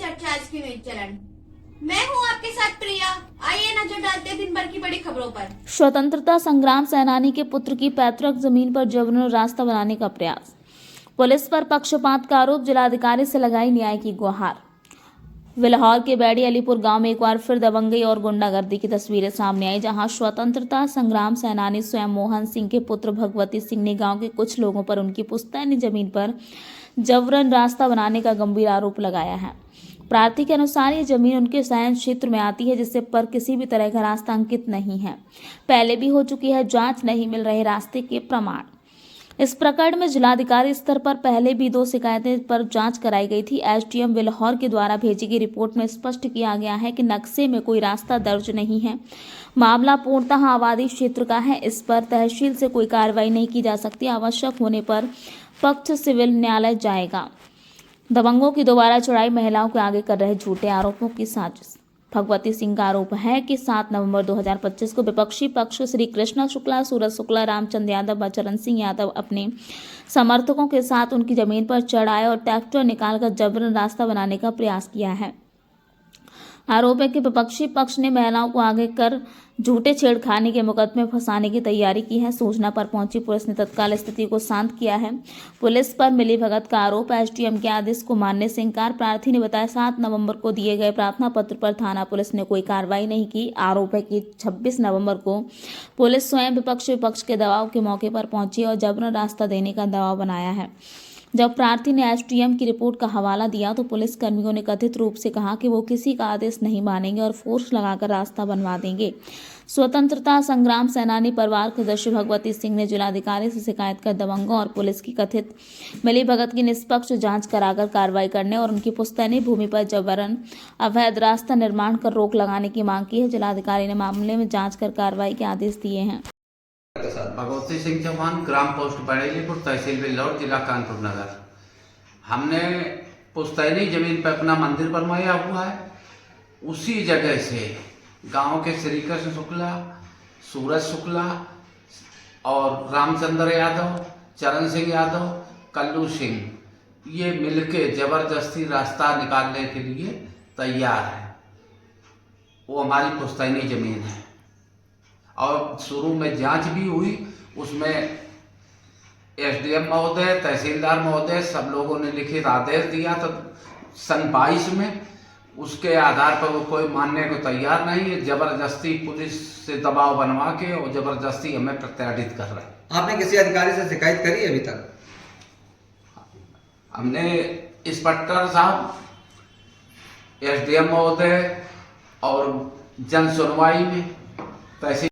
चर्चा आज की न्यूज चैनल। मैं हूं आपके साथ प्रिया। आइए नजर डालते हैं दिन भर की बड़ी खबरों पर। स्वतंत्रता संग्राम सेनानी के पुत्र की पैतृक जमीन पर जबरन रास्ता बनाने का प्रयास, पुलिस पर पक्षपात का आरोप, जिलाधिकारी से लगाई न्याय की गुहार। विलाहौर के बैड़ी अलीपुर गांव में एक बार फिर दबंगई और गुंडागर्दी की तस्वीरें सामने आई, जहां स्वतंत्रता संग्राम सेनानी स्वयं मोहन सिंह के पुत्र भगवती सिंह ने गांव के कुछ लोगों पर उनकी पुश्तैनी जमीन पर जबरन रास्ता बनाने का गंभीर आरोप लगाया है। प्रार्थी के अनुसार ये जमीन उनके शयन क्षेत्र में आती है, जिससे पर किसी भी तरह का रास्ता अंकित नहीं है। पहले भी हो चुकी है जांच, नहीं मिल रहे रास्ते के प्रमाण। इस प्रकरण में जिलाधिकारी स्तर पर पहले भी 2 शिकायतें पर जांच कराई गई थी। एसडीएम विलाहौर के द्वारा भेजी गई रिपोर्ट में स्पष्ट किया गया है कि नक्शे में कोई रास्ता दर्ज नहीं है। मामला पूर्णतः आबादी क्षेत्र का है। इस पर तहसील से कोई कार्रवाई नहीं की जा सकती। आवश्यक होने पर पक्ष सिविल न्यायालय जाएगा। दबंगों की दोबारा चढ़ाई महिलाओं के आगे कर रहे झूठे आरोपों की साजिश। भगवती सिंह का आरोप है कि 7 नवंबर 2025 को विपक्षी पक्ष श्री कृष्णा शुक्ला, सूरज शुक्ला, रामचंद्र यादव व चरण सिंह यादव अपने समर्थकों के साथ उनकी जमीन पर चढ़ आए और ट्रैक्टर निकालकर जबरन रास्ता बनाने का प्रयास किया है। आरोप है कि विपक्षी पक्ष ने महिलाओं को आगे कर झूठे छेड़खानी के मुकदमे फंसाने की तैयारी की है। सूचना पर पहुंची पुलिस ने तत्काल स्थिति को शांत किया है। पुलिस पर मिलीभगत का आरोप, एसडीएम के आदेश को मानने से इंकार। प्रार्थी ने बताया 7 नवंबर को दिए गए प्रार्थना पत्र पर थाना पुलिस ने कोई कार्रवाई नहीं की। आरोप है कि 26 नवंबर को पुलिस स्वयं विपक्ष के दबाव के मौके पर पहुंची और जबरन रास्ता देने का दबाव बनाया है। जब प्रार्थी ने एसडीएम की रिपोर्ट का हवाला दिया तो पुलिस कर्मियों ने कथित रूप से कहा कि वो किसी का आदेश नहीं मानेंगे और फोर्स लगाकर रास्ता बनवा देंगे। स्वतंत्रता संग्राम सेनानी परिवार के सदस्य भगवती सिंह ने जिलाधिकारी से शिकायत कर दबंगों और पुलिस की कथित मिलीभगत की निष्पक्ष जांच कराकर कार्रवाई करने और उनकी पुश्तैनी भूमि पर जबरन अवैध रास्ता निर्माण कर रोक लगाने की मांग की है। जिलाधिकारी ने मामले में जांच कर कार्रवाई के आदेश दिए हैं। भगवती सिंह चौहान, ग्राम पोस्ट बड़ेलीपुर, तहसील बिल्लौर, जिला कानपुर नगर। हमने पुश्तैनी जमीन पर अपना मंदिर बनवाया हुआ है। उसी जगह से गांव के श्री कृष्ण शुक्ला, सूरज शुक्ला और रामचंद्र यादव, चरण सिंह यादव, कल्लू सिंह ये मिलके जबरदस्ती रास्ता निकालने के लिए तैयार है। वो हमारी पुश्तैनी जमीन है और शुरू में जांच भी हुई। उसमें एसडीएम महोदय, तहसीलदार महोदय सब लोगों ने लिखित आदेश दिया था सन 22 में। उसके आधार पर वो कोई मानने को तैयार नहीं है। जबरदस्ती पुलिस से दबाव बनवा के और जबरदस्ती हमें प्रताड़ित कर रहे हैं। आपने किसी अधिकारी से शिकायत करी अभी तक? हमने इंस्पेक्टर साहब, एसडीएम महोदय और जन सुनवाई में तहसील